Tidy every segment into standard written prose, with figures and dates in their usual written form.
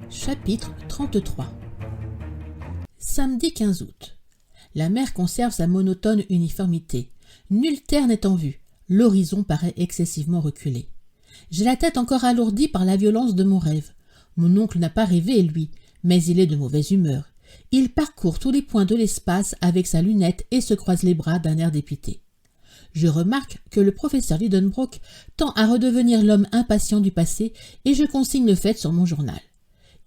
Chapitre 33. Samedi 15 août. La mer conserve sa monotone uniformité. Nulle terre n'est en vue. L'horizon paraît excessivement reculé. J'ai la tête encore alourdie par la violence de mon rêve. Mon oncle n'a pas rêvé, lui, mais il est de mauvaise humeur. Il parcourt tous les points de l'espace avec sa lunette et se croise les bras d'un air dépité. Je remarque que le professeur Lidenbrock tend à redevenir l'homme impatient du passé et je consigne le fait sur mon journal.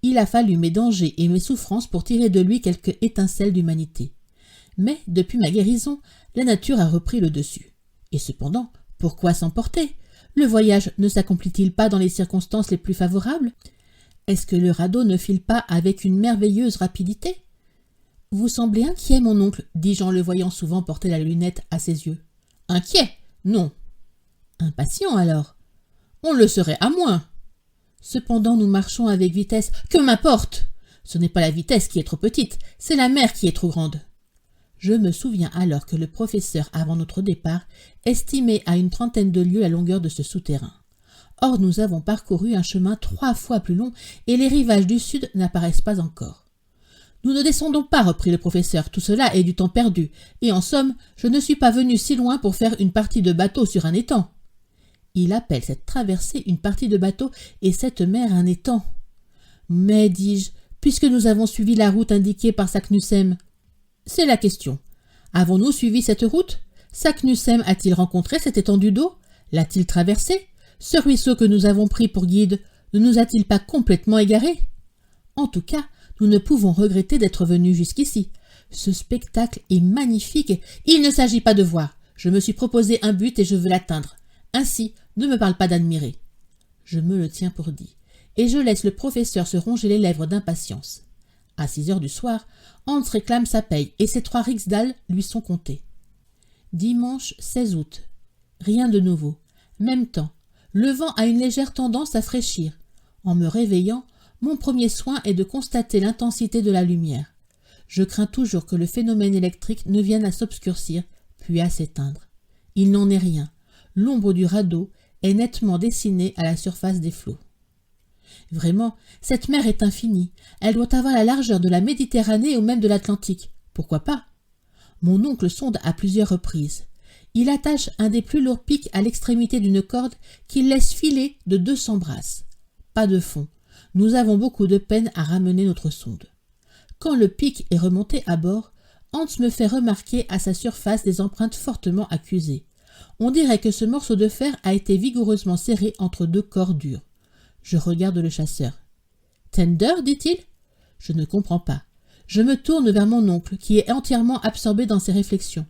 Il a fallu mes dangers et mes souffrances pour tirer de lui quelque étincelle d'humanité. Mais, depuis ma guérison, la nature a repris le dessus. Et cependant, pourquoi s'emporter? Le voyage ne s'accomplit-il pas dans les circonstances les plus favorables? Est-ce que le radeau ne file pas avec une merveilleuse rapidité? Vous semblez inquiet, mon oncle, dis-je en le voyant souvent porter la lunette à ses yeux. Inquiet? Non. Impatient, alors? On le serait à moins. Cependant, nous marchons avec vitesse. Que m'importe? Ce n'est pas la vitesse qui est trop petite, c'est la mer qui est trop grande. Je me souviens alors que le professeur, avant notre départ, estimait à une trentaine de lieues la longueur de ce souterrain. Or, nous avons parcouru un chemin 3 fois plus long et les rivages du sud n'apparaissent pas encore. Nous ne descendons pas, reprit le professeur, tout cela est du temps perdu, et en somme, je ne suis pas venu si loin pour faire une partie de bateau sur un étang. Il appelle cette traversée une partie de bateau et cette mer un étang. Mais, dis-je, puisque nous avons suivi la route indiquée par Saknussemm, c'est la question. Avons-nous suivi cette route? Saknussemm a-t-il rencontré cette étendue d'eau? L'a-t-il traversée? Ce ruisseau que nous avons pris pour guide ne nous a-t-il pas complètement égarés? En tout cas, nous ne pouvons regretter d'être venus jusqu'ici. Ce spectacle est magnifique. Il ne s'agit pas de voir. Je me suis proposé un but et je veux l'atteindre. Ainsi, ne me parle pas d'admirer. Je me le tiens pour dit, et je laisse le professeur se ronger les lèvres d'impatience. À 6 heures du soir, Hans réclame sa paye et ses 3 riksdals lui sont comptés. Dimanche 16 août. Rien de nouveau. Même temps. Le vent a une légère tendance à fraîchir. En me réveillant, mon premier soin est de constater l'intensité de la lumière. Je crains toujours que le phénomène électrique ne vienne à s'obscurcir, puis à s'éteindre. Il n'en est rien. L'ombre du radeau est nettement dessinée à la surface des flots. Vraiment, cette mer est infinie. Elle doit avoir la largeur de la Méditerranée ou même de l'Atlantique. Pourquoi pas? Mon oncle sonde à plusieurs reprises. Il attache un des plus lourds pics à l'extrémité d'une corde qu'il laisse filer de 200 brasses. Pas de fond. Nous avons beaucoup de peine à ramener notre sonde. Quand le pic est remonté à bord, Hans me fait remarquer à sa surface des empreintes fortement accusées. On dirait que ce morceau de fer a été vigoureusement serré entre 2 corps durs. Je regarde le chasseur. « Tender » dit-il. Je ne comprends pas. Je me tourne vers mon oncle, qui est entièrement absorbé dans ses réflexions.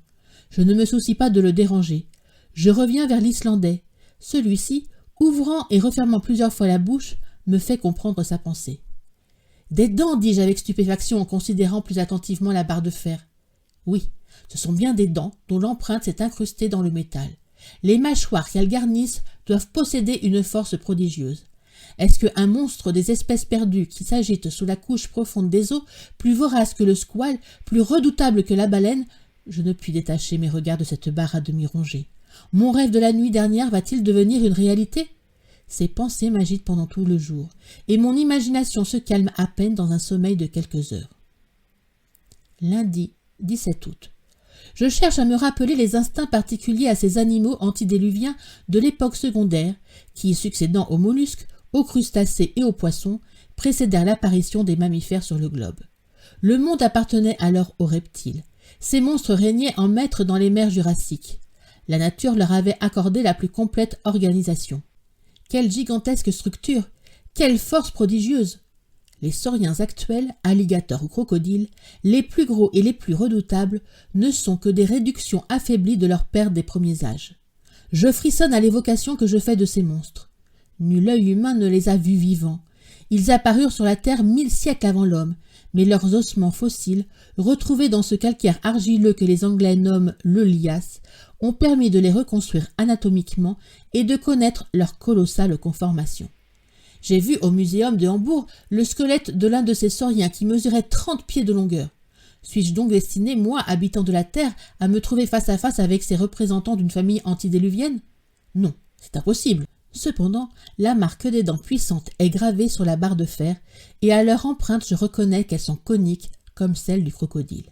Je ne me soucie pas de le déranger. Je reviens vers l'Islandais. Celui-ci, ouvrant et refermant plusieurs fois la bouche, me fait comprendre sa pensée. « Des dents » dis-je avec stupéfaction en considérant plus attentivement la barre de fer. Oui, ce sont bien des dents dont l'empreinte s'est incrustée dans le métal. Les mâchoires qu'elles garnissent doivent posséder une force prodigieuse. Est-ce qu'un monstre des espèces perdues qui s'agite sous la couche profonde des eaux, plus vorace que le squale, plus redoutable que la baleine? Je ne puis détacher mes regards de cette barre à demi rongée. Mon rêve de la nuit dernière va-t-il devenir une réalité? Ces pensées m'agitent pendant tout le jour, et mon imagination se calme à peine dans un sommeil de quelques heures. Lundi 17 août. Je cherche à me rappeler les instincts particuliers à ces animaux antédiluviens de l'époque secondaire, qui, succédant aux mollusques, aux crustacés et aux poissons, précédèrent l'apparition des mammifères sur le globe. Le monde appartenait alors aux reptiles. Ces monstres régnaient en maîtres dans les mers jurassiques. La nature leur avait accordé la plus complète organisation. Quelle gigantesque structure! Quelle force prodigieuse! Les sauriens actuels, alligators ou crocodiles, les plus gros et les plus redoutables, ne sont que des réductions affaiblies de leurs pères des premiers âges. Je frissonne à l'évocation que je fais de ces monstres. Nul œil humain ne les a vus vivants. Ils apparurent sur la terre 1000 siècles avant l'homme, mais leurs ossements fossiles, retrouvés dans ce calcaire argileux que les Anglais nomment le lias, ont permis de les reconstruire anatomiquement et de connaître leur colossale conformation. J'ai vu au muséum de Hambourg le squelette de l'un de ces sauriens qui mesurait 30 pieds de longueur. Suis-je donc destiné, moi, habitant de la Terre, à me trouver face à face avec ces représentants d'une famille antédiluvienne? Non, c'est impossible. Cependant, la marque des dents puissantes est gravée sur la barre de fer, et à leur empreinte je reconnais qu'elles sont coniques comme celles du crocodile.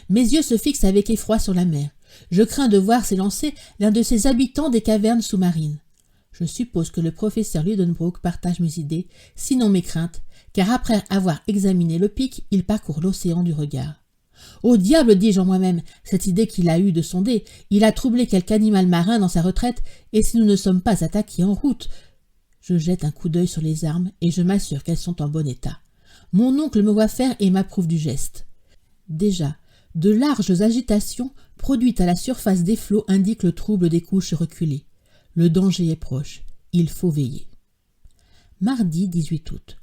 Mes yeux se fixent avec effroi sur la mer. Je crains de voir s'élancer l'un de ces habitants des cavernes sous-marines. Je suppose que le professeur Lidenbrock partage mes idées, sinon mes craintes, car après avoir examiné le pic, il parcourt l'océan du regard. Au diable, dis-je en moi-même, cette idée qu'il a eue de sonder, il a troublé quelque animal marin dans sa retraite, et si nous ne sommes pas attaqués en route... Je jette un coup d'œil sur les armes, et je m'assure qu'elles sont en bon état. Mon oncle me voit faire et m'approuve du geste. Déjà, de larges agitations produites à la surface des flots indiquent le trouble des couches reculées. Le danger est proche, il faut veiller. Mardi 18 août.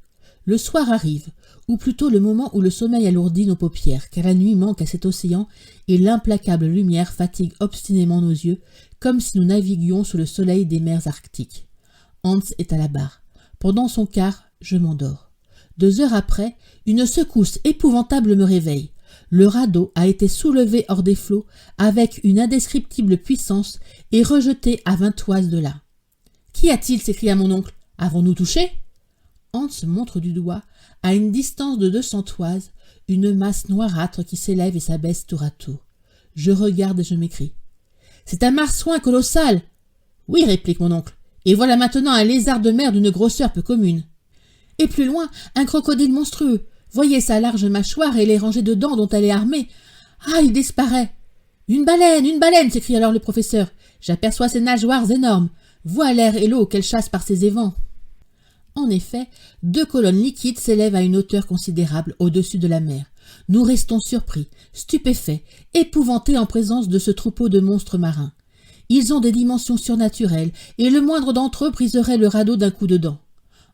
Le soir arrive, ou plutôt le moment où le sommeil alourdit nos paupières, car la nuit manque à cet océan et l'implacable lumière fatigue obstinément nos yeux, comme si nous naviguions sous le soleil des mers arctiques. Hans est à la barre. Pendant son quart, je m'endors. 2 heures après, une secousse épouvantable me réveille. Le radeau a été soulevé hors des flots avec une indescriptible puissance et rejeté à 20 toises de là. « Qu'y a-t-il » s'écria mon oncle. « Avons-nous touché ?» Hans montre du doigt, à une distance de 200 toises, une masse noirâtre qui s'élève et s'abaisse tour à tour. Je regarde et je m'écrie. « C'est un marsouin colossal !»« Oui, » réplique mon oncle, « et voilà maintenant un lézard de mer d'une grosseur peu commune. » Et plus loin, un crocodile monstrueux. Voyez sa large mâchoire et les rangées de dents dont elle est armée. Ah, il disparaît. Une baleine, s'écrie alors le professeur. J'aperçois ses nageoires énormes. Vois l'air et l'eau qu'elle chasse par ses évents. En effet, 2 colonnes liquides s'élèvent à une hauteur considérable au-dessus de la mer. Nous restons surpris, stupéfaits, épouvantés en présence de ce troupeau de monstres marins. Ils ont des dimensions surnaturelles, et le moindre d'entre eux briserait le radeau d'un coup de dent.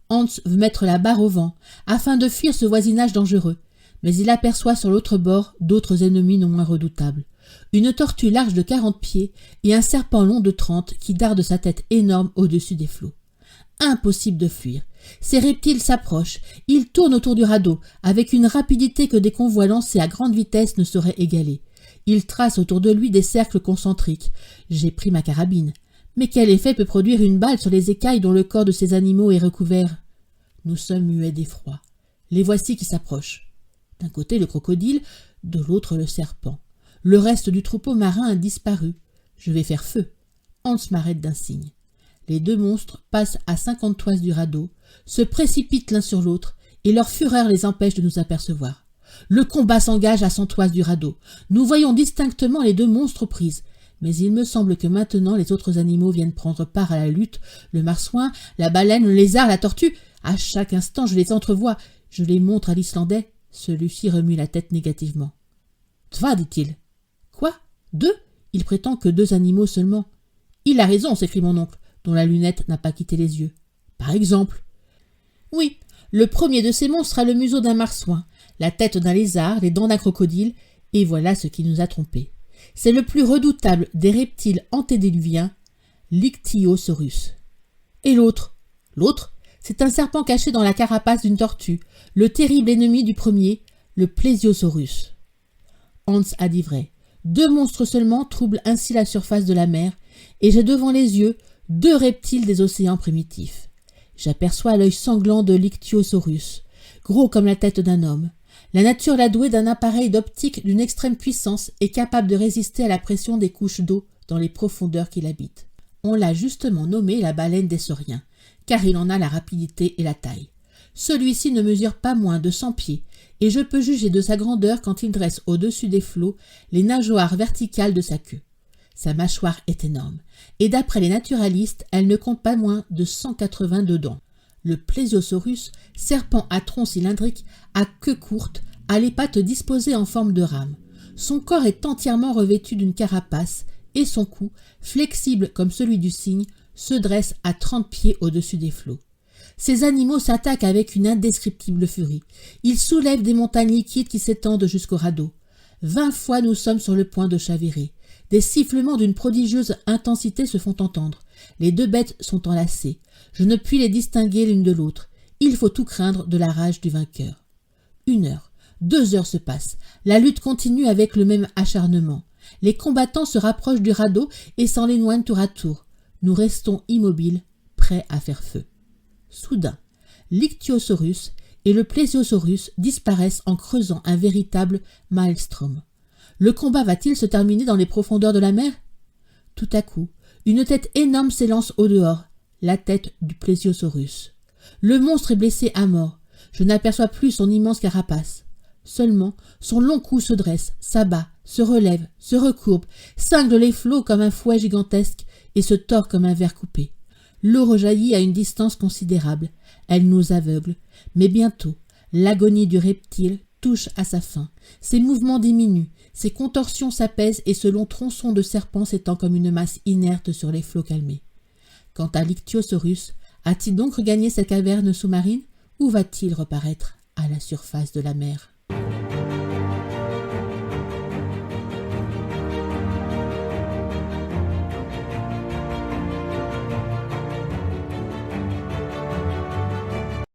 Hans veut mettre la barre au vent, afin de fuir ce voisinage dangereux, mais il aperçoit sur l'autre bord d'autres ennemis non moins redoutables. Une tortue large de 40 pieds et un serpent long de 30 qui darde sa tête énorme au-dessus des flots. Impossible de fuir. Ces reptiles s'approchent, ils tournent autour du radeau, avec une rapidité que des convois lancés à grande vitesse ne sauraient égaler. Ils tracent autour de lui des cercles concentriques. J'ai pris ma carabine. Mais quel effet peut produire une balle sur les écailles dont le corps de ces animaux est recouvert? Nous sommes muets d'effroi. Les voici qui s'approchent. D'un côté le crocodile, de l'autre le serpent. Le reste du troupeau marin a disparu. Je vais faire feu. Hans m'arrête d'un signe. Les 2 monstres passent à 50 toises du radeau, se précipitent l'un sur l'autre, et leur fureur les empêche de nous apercevoir. Le combat s'engage à 100 toises du radeau. Nous voyons distinctement les 2 monstres aux prises. Mais il me semble que maintenant les autres animaux viennent prendre part à la lutte. Le marsouin, la baleine, le lézard, la tortue. À chaque instant, je les entrevois. Je les montre à l'Islandais. Celui-ci remue la tête négativement. « Tva » dit-il. « Quoi 2 » Il prétend que 2 animaux seulement. « Il a raison » s'écrie mon oncle, dont la lunette n'a pas quitté les yeux. « Par exemple ?»« Oui, le premier de ces monstres a le museau d'un marsouin, la tête d'un lézard, les dents d'un crocodile, et voilà ce qui nous a trompés. C'est le plus redoutable des reptiles antédiluviens, l'Ichthyosaurus. Et l'autre ? L'autre, c'est un serpent caché dans la carapace d'une tortue, le terrible ennemi du premier, le Plesiosaurus. Hans a dit vrai. 2 monstres seulement troublent ainsi la surface de la mer, et j'ai devant les yeux 2 reptiles des océans primitifs. J'aperçois l'œil sanglant de l'Ichthyosaurus, gros comme la tête d'un homme. La nature l'a doué d'un appareil d'optique d'une extrême puissance et capable de résister à la pression des couches d'eau dans les profondeurs qu'il habite. On l'a justement nommé la baleine des sauriens, car il en a la rapidité et la taille. Celui-ci ne mesure pas moins de 100 pieds, et je peux juger de sa grandeur quand il dresse au-dessus des flots les nageoires verticales de sa queue. Sa mâchoire est énorme, et d'après les naturalistes, elle ne compte pas moins de 182 dents. Le Plesiosaurus, serpent à tronc cylindrique, à queue courte, a les pattes disposées en forme de rame. Son corps est entièrement revêtu d'une carapace, et son cou, flexible comme celui du cygne, se dresse à 30 pieds au-dessus des flots. Ces animaux s'attaquent avec une indescriptible furie. Ils soulèvent des montagnes liquides qui s'étendent jusqu'au radeau. 20 fois nous sommes sur le point de chavirer. Des sifflements d'une prodigieuse intensité se font entendre. Les 2 bêtes sont enlacées. Je ne puis les distinguer l'une de l'autre. Il faut tout craindre de la rage du vainqueur. 1 heure, 2 heures se passent. La lutte continue avec le même acharnement. Les combattants se rapprochent du radeau et s'en éloignent tour à tour. Nous restons immobiles, prêt à faire feu. Soudain, l'Ichthyosaurus et le Plesiosaurus disparaissent en creusant un véritable maelstrom. Le combat va-t-il se terminer dans les profondeurs de la mer? Tout à coup, une tête énorme s'élance au dehors, la tête du Plesiosaurus. Le monstre est blessé à mort. Je n'aperçois plus son immense carapace. Seulement, son long cou se dresse, s'abat, se relève, se recourbe, cingle les flots comme un fouet gigantesque et se tord comme un ver coupé. L'eau rejaillit à une distance considérable. Elle nous aveugle. Mais bientôt, l'agonie du reptile touche à sa fin. Ses mouvements diminuent, ses contorsions s'apaisent et ce long tronçon de serpent s'étend comme une masse inerte sur les flots calmés. Quant à l'Ichthyosaurus, a-t-il donc regagné cette caverne sous-marine ou va-t-il reparaître à la surface de la mer?